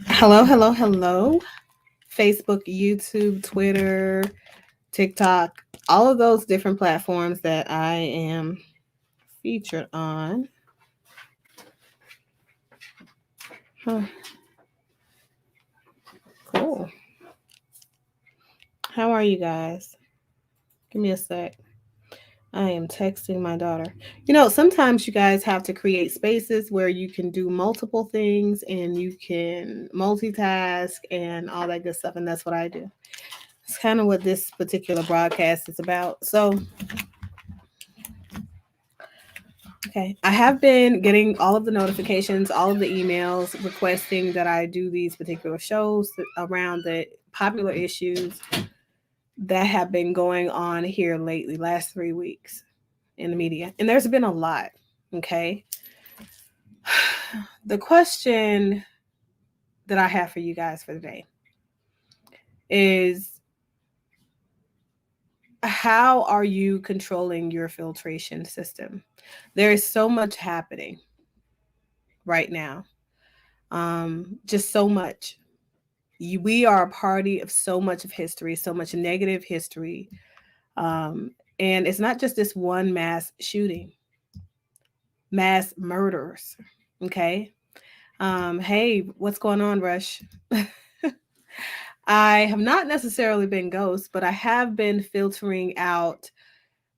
Hello, hello, hello. Facebook, YouTube, Twitter, TikTok, all of those different platforms that I am featured on. Huh, cool. How are you guys? Give me a sec. I am texting my daughter. Sometimes you guys have to create spaces where you can do multiple things and you can multitask and all that good stuff. And that's what I do. It's kind of what this particular broadcast is about. So, okay. I have been getting all of the notifications, all of the emails requesting that I do these particular shows around the popular issues that have been going on here lately, last 3 weeks in the media. And there's been a lot. Okay. The question that I have for you guys for today is, how are you controlling your filtration system? There is so much happening right now. Just so much. We are a party of so much of history, so much negative history. And it's not just this one mass shooting, mass murders. Okay. Hey, what's going on, Rush? I have not necessarily been ghost, but I have been filtering out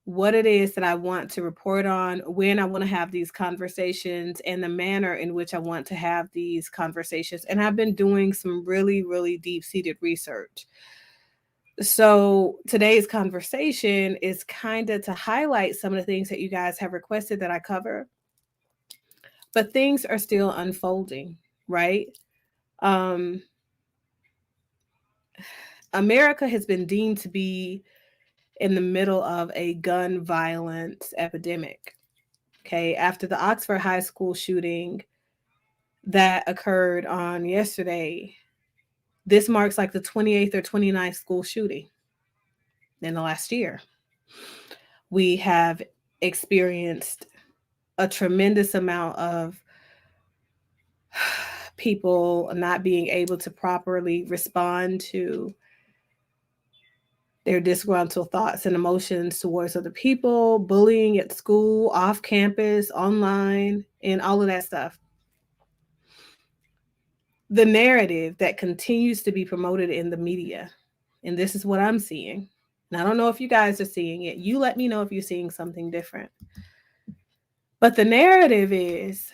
what it is that I want to report on, when I want to have these conversations, and the manner in which I want to have these conversations. And I've been doing some really, really deep seated research. So today's conversation is kind of to highlight some of the things that you guys have requested that I cover. But things are still unfolding, right? Um, America has been deemed to be in the middle of a gun violence epidemic. Okay, after the Oxford High School shooting that occurred on yesterday, this marks like the 28th or 29th school shooting in the last year. We have experienced a tremendous amount of people not being able to properly respond to their disgruntled thoughts and emotions towards other people, bullying at school, off campus, online, and all of that stuff. The narrative that continues to be promoted in the media, and this is what I'm seeing. And I don't know if you guys are seeing it. You let me know if you're seeing something different. But the narrative is,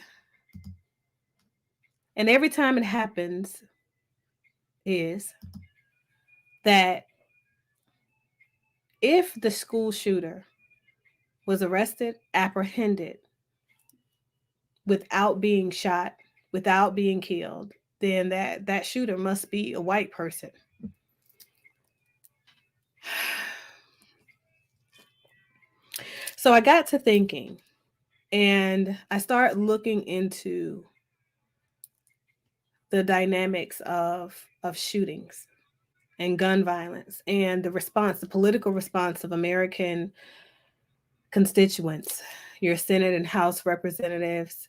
and every time it happens, is that if the school shooter was arrested, apprehended, without being shot, without being killed, then that shooter must be a white person. So I got to thinking, and I started looking into the dynamics of shootings and gun violence and the response, the political response of American constituents, your Senate and House representatives,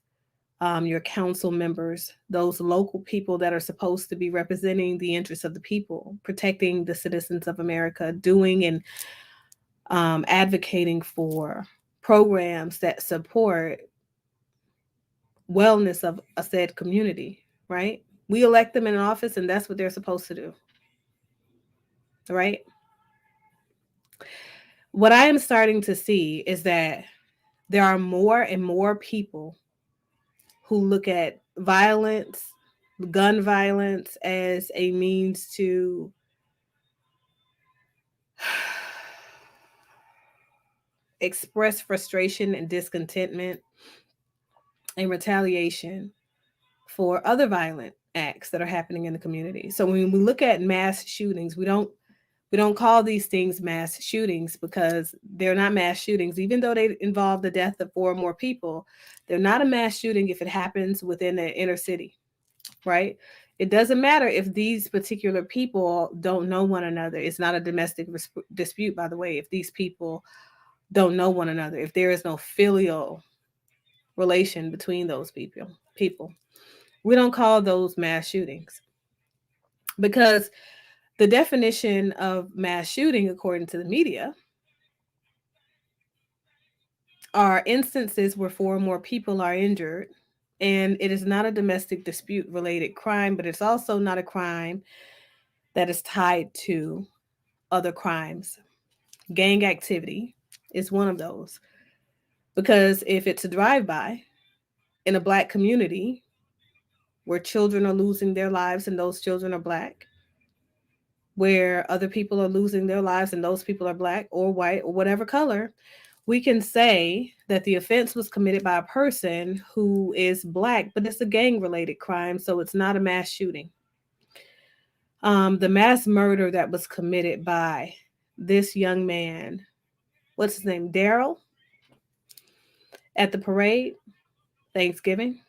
your council members, those local people that are supposed to be representing the interests of the people, protecting the citizens of America, doing and advocating for programs that support wellness of a said community, right? We elect them in office, and that's what they're supposed to do, right? What I am starting to see is that there are more and more people who look at violence, gun violence, as a means to express frustration and discontentment and retaliation for other violent acts that are happening in the community. So when we look at mass shootings, we don't call these things mass shootings because they're not mass shootings. Even though they involve the death of 4 or more people, they're not a mass shooting if it happens within the inner city, right? It doesn't matter if these particular people don't know one another. It's not a domestic dispute, by the way, if these people don't know one another, if there is no filial relation between those people. We don't call those mass shootings because the definition of mass shooting, according to the media, are instances where four or more people are injured. And it is not a domestic dispute related crime, but it's also not a crime that is tied to other crimes. Gang activity is one of those. Because if it's a drive by in a black community where children are losing their lives and those children are black, where other people are losing their lives and those people are black or white or whatever color, we can say that the offense was committed by a person who is black, but it's a gang related crime, so it's not a mass shooting. The mass murder that was committed by this young man, what's his name, Daryl, at the parade, Thanksgiving,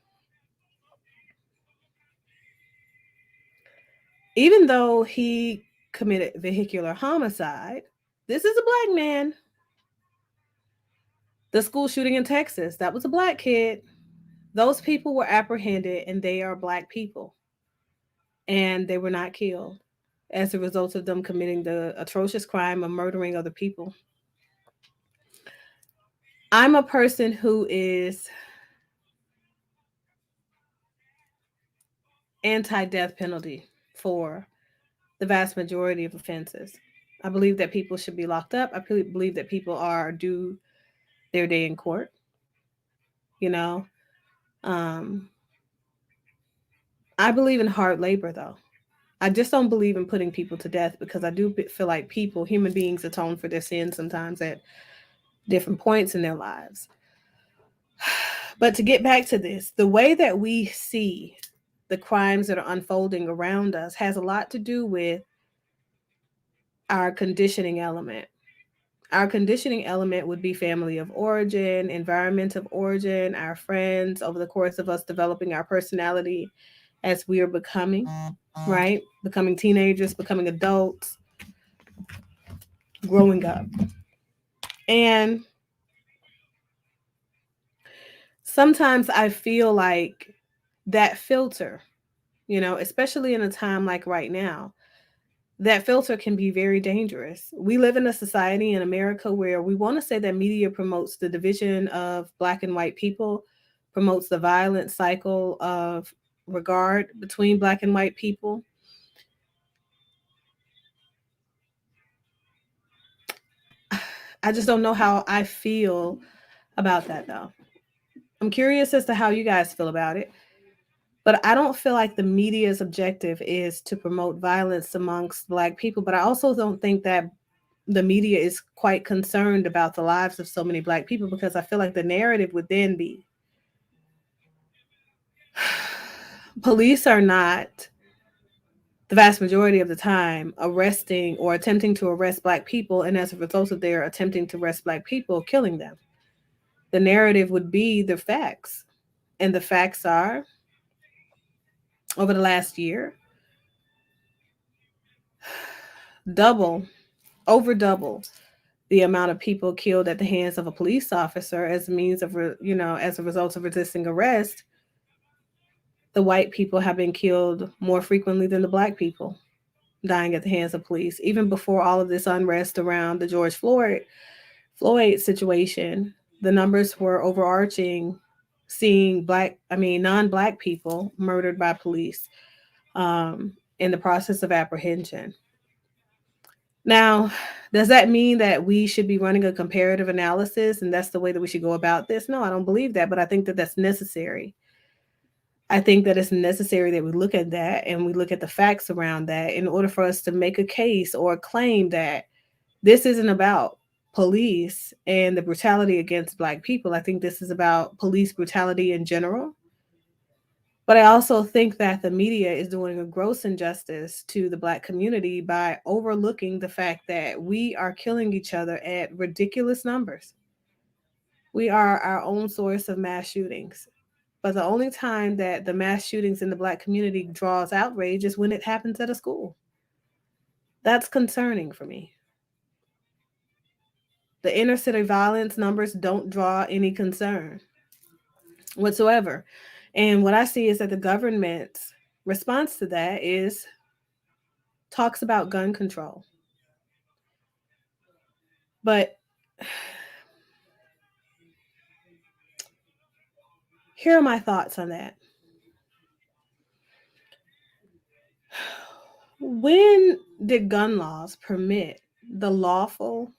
even though he committed vehicular homicide, this is a black man. The school shooting in Texas, that was a black kid. Those people were apprehended and they are black people. And they were not killed as a result of them committing the atrocious crime of murdering other people. I'm a person who is anti death penalty for the vast majority of offenses. I believe that people should be locked up. I believe that people are due their day in court. You know, um, I believe in hard labor, though. I just don't believe in putting people to death because I do feel like people, human beings, atone for their sins sometimes at different points in their lives. But to get back to this, the way that we see the crimes that are unfolding around us has a lot to do with our conditioning element. Our conditioning element would be family of origin, environment of origin, our friends, over the course of us developing our personality as we are becoming, right? Becoming teenagers, becoming adults, growing up. And sometimes I feel like that filter, especially in a time like right now, that filter can be very dangerous. We live in a society in America where we want to say that media promotes the division of black and white people, promotes the violent cycle of regard between black and white people. I just don't know how I feel about that though. I'm curious as to how you guys feel about it. But I don't feel like the media's objective is to promote violence amongst black people. But I also don't think that the media is quite concerned about the lives of so many black people because I feel like the narrative would then be police are not, the vast majority of the time, arresting or attempting to arrest black people, and as a result of their attempting to arrest black people, killing them. The narrative would be the facts. And the facts are, over the last year, double, over double the amount of people killed at the hands of a police officer as a means of, as a result of resisting arrest. The white people have been killed more frequently than the black people dying at the hands of police. Even before all of this unrest around the George Floyd situation, the numbers were overarching, seeing non-black people murdered by police in the process of apprehension. Now, does that mean that we should be running a comparative analysis and that's the way that we should go about this? No, I don't believe that, but I think that that's necessary. I think that it's necessary that we look at that and we look at the facts around that in order for us to make a case or a claim that this isn't about police and the brutality against black people. I think this is about police brutality in general. But I also think that the media is doing a gross injustice to the black community by overlooking the fact that we are killing each other at ridiculous numbers. We are our own source of mass shootings. But the only time that the mass shootings in the black community draws outrage is when it happens at a school. That's concerning for me. The inner city violence numbers don't draw any concern whatsoever. And what I see is that the government's response to that is talks about gun control. But here are my thoughts on that. When did gun laws permit the lawful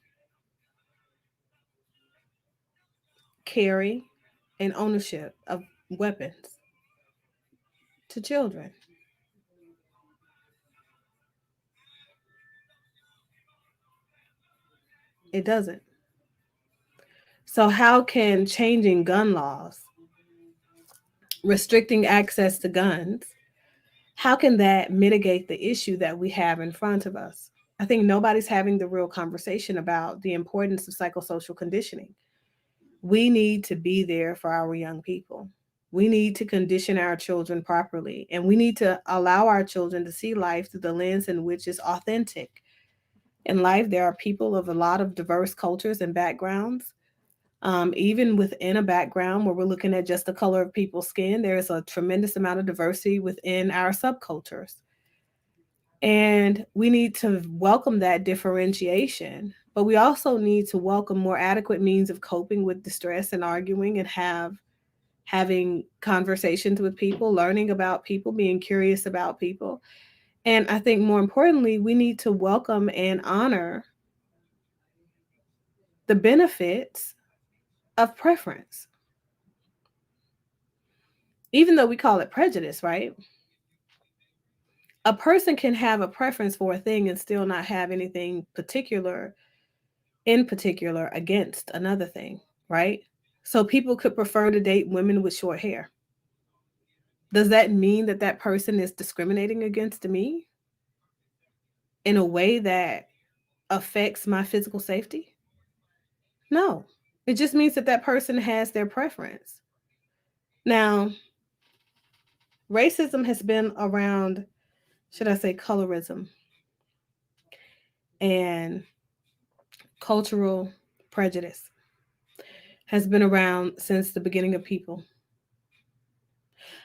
carry and ownership of weapons to children? It doesn't. So, how can changing gun laws, restricting access to guns, how can that mitigate the issue that we have in front of us? I think nobody's having the real conversation about the importance of psychosocial conditioning. We need to be there for our young people. We need to condition our children properly, and we need to allow our children to see life through the lens in which is authentic. In life, there are people of a lot of diverse cultures and backgrounds. Even within a background where we're looking at just the color of people's skin, there's a tremendous amount of diversity within our subcultures. And we need to welcome that differentiation. But we also need to welcome more adequate means of coping with distress and arguing and having conversations with people, learning about people, being curious about people. And I think more importantly, we need to welcome and honor the benefits of preference. Even though we call it prejudice, right? A person can have a preference for a thing and still not have anything particular against another thing, right? So people could prefer to date women with short hair. Does that mean that that person is discriminating against me in a way that affects my physical safety? No. It just means that that person has their preference. Now, racism has been around, should I say colorism, and cultural prejudice has been around since the beginning of people.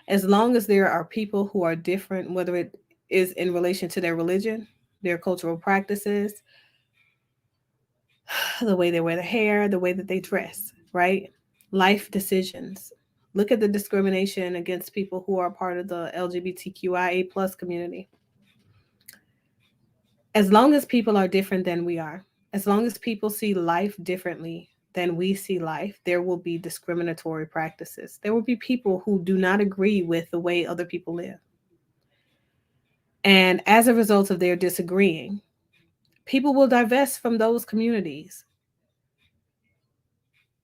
As long as there are people who are different, whether it is in relation to their religion, their cultural practices, the way they wear their hair, the way that they dress, right? Life decisions. Look at the discrimination against people who are part of the LGBTQIA plus community. As long as people are different than we are, as long as people see life differently than we see life, there will be discriminatory practices. There will be people who do not agree with the way other people live. And as a result of their disagreeing, people will divest from those communities.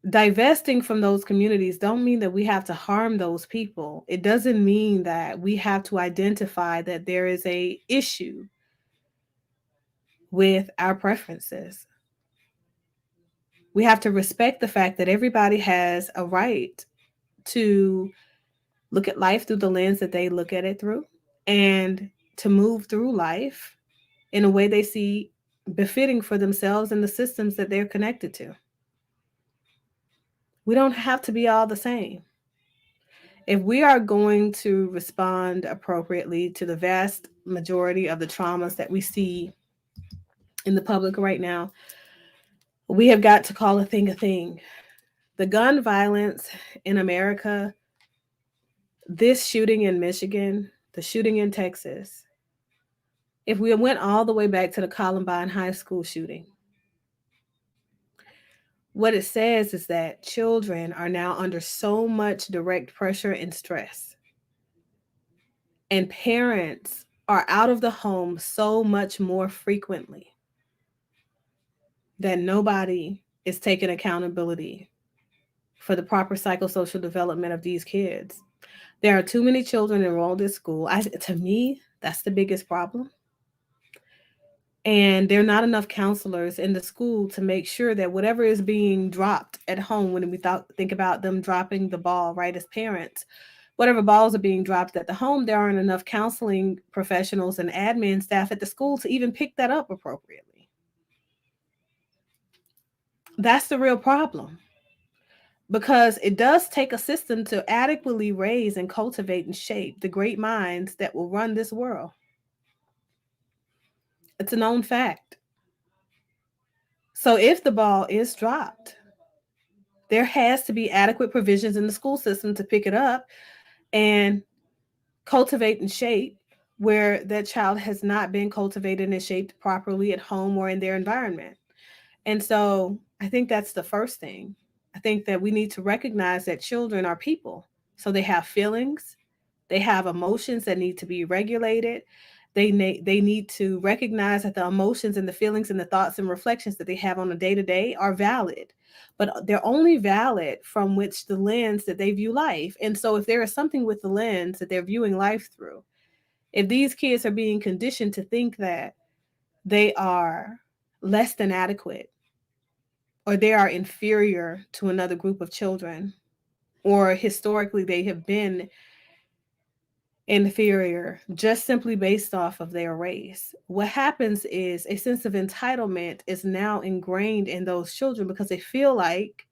Divesting from those communities don't mean that we have to harm those people. It doesn't mean that we have to identify that there is a issue with our preferences. We have to respect the fact that everybody has a right to look at life through the lens that they look at it through, and to move through life in a way they see befitting for themselves and the systems that they're connected to. We don't have to be all the same. If we are going to respond appropriately to the vast majority of the traumas that we see in the public right now, we have got to call a thing a thing. The gun violence in America, this shooting in Michigan, the shooting in Texas, if we went all the way back to the Columbine High School shooting, what it says is that children are now under so much direct pressure and stress, and parents are out of the home so much more frequently that nobody is taking accountability for the proper psychosocial development of these kids. There are too many children enrolled in school. To me, that's the biggest problem. And there are not enough counselors in the school to make sure that whatever is being dropped at home, when we think about them dropping the ball, right, as parents, whatever balls are being dropped at the home, there aren't enough counseling professionals and admin staff at the school to even pick that up appropriately. That's the real problem. because it does take a system to adequately raise and cultivate and shape the great minds that will run this world. It's a known fact. So if the ball is dropped, there has to be adequate provisions in the school system to pick it up and cultivate and shape where that child has not been cultivated and shaped properly at home or in their environment. And so I think that's the first thing. I think that we need to recognize that children are people. So they have feelings, they have emotions that need to be regulated. They need to recognize that the emotions and the feelings and the thoughts and reflections that they have on a day to day are valid, but they're only valid from which the lens that they view life. And so if there is something with the lens that they're viewing life through, if these kids are being conditioned to think that they are less than adequate or they are inferior to another group of children, or historically they have been inferior just simply based off of their race, what happens is a sense of entitlement is now ingrained in those children because they feel like,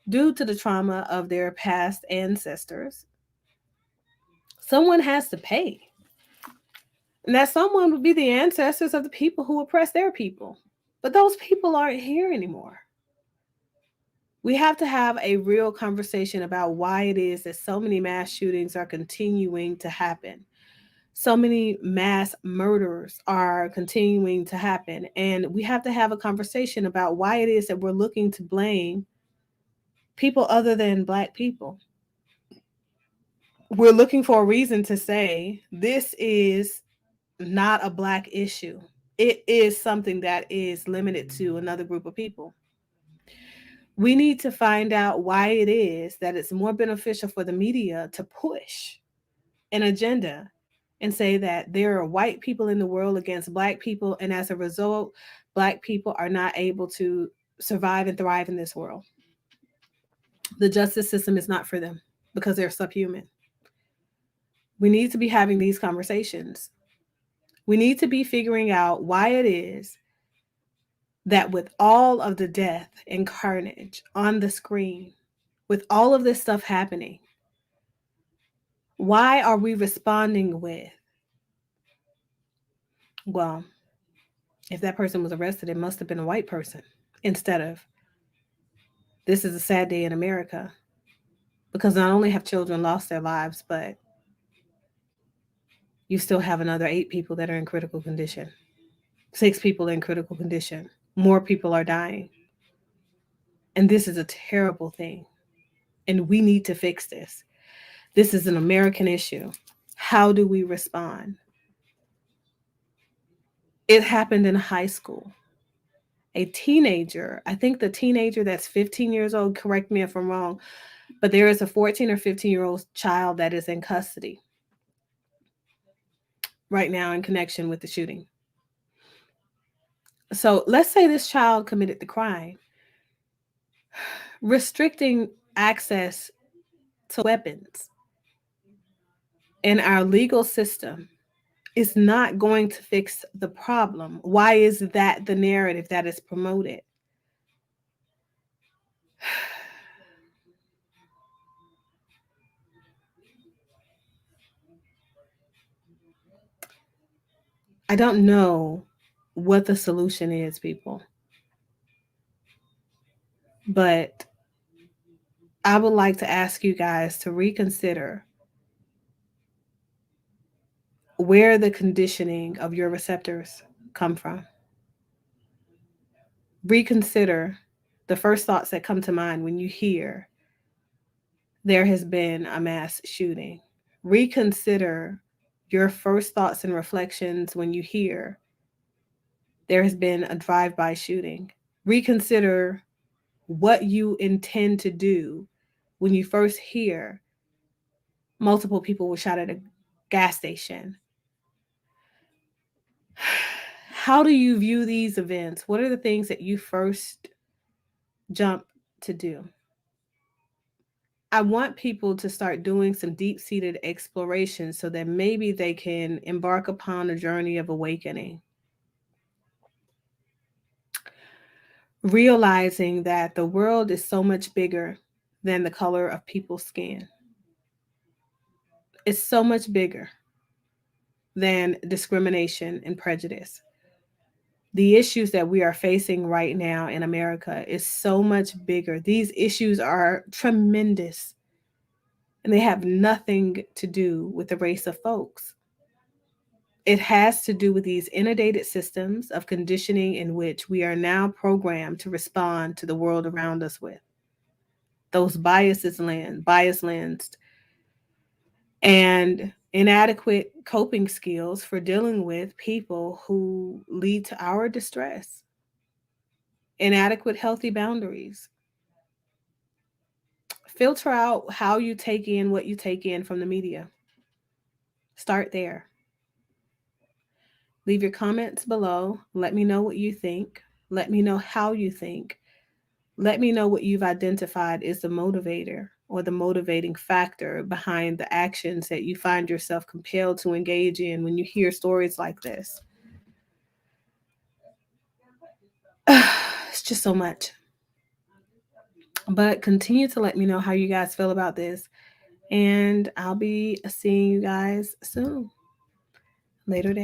due to the trauma of their past ancestors, someone has to pay. And that someone would be the ancestors of the people who oppressed their people. But those people aren't here anymore. We have to have a real conversation about why it is that so many mass shootings are continuing to happen. So many mass murders are continuing to happen. And we have to have a conversation about why it is that we're looking to blame people other than Black people. We're looking for a reason to say this is not a Black issue. It is something that is limited to another group of people. We need to find out why it is that it's more beneficial for the media to push an agenda and say that there are white people in the world against Black people, and as a result, Black people are not able to survive and thrive in this world. The justice system is not for them because they're subhuman. We need to be having these conversations. We need to be figuring out why it is that with all of the death and carnage on the screen, with all of this stuff happening, why are we responding with, well, if that person was arrested, it must have been a white person, instead of, this is a sad day in America, because not only have children lost their lives, but you still have another 8 people that are in critical condition, 6 people in critical condition, more people are dying. And this is a terrible thing. And we need to fix this. This is an American issue. How do we respond? It happened in high school. A teenager, I think the teenager that's 15 years old, correct me if I'm wrong, but there is a 14 or 15-year-old child that is in custody right now in connection with the shooting. So let's say this child committed the crime. Restricting access to weapons in our legal system is not going to fix the problem. Why is that the narrative that is promoted? I don't know what the solution is, people, but I would like to ask you guys to reconsider where the conditioning of your receptors come from. Reconsider the first thoughts that come to mind when you hear there has been a mass shooting. Reconsider your first thoughts and reflections when you hear there has been a drive-by shooting. Reconsider what you intend to do when you first hear multiple people were shot at a gas station. How do you view these events? What are the things that you first jump to do? I want people to start doing some deep seated exploration so that maybe they can embark upon a journey of awakening. realizing that the world is so much bigger than the color of people's skin. It's so much bigger than discrimination and prejudice. The issues that we are facing right now in America is so much bigger. These issues are tremendous, and they have nothing to do with the race of folks. It has to do with these inundated systems of conditioning in which we are now programmed to respond to the world around us with. Those bias lensed, and inadequate coping skills for dealing with people who lead to our distress, inadequate healthy boundaries. Filter out how you take in what you take in from the media. Start there. Leave your comments below. Let me know what you think. Let me know how you think. Let me know what you've identified as the motivator or the motivating factor behind the actions that you find yourself compelled to engage in when you hear stories like this. It's just so much. But continue to let me know how you guys feel about this. And I'll be seeing you guys soon. Later day.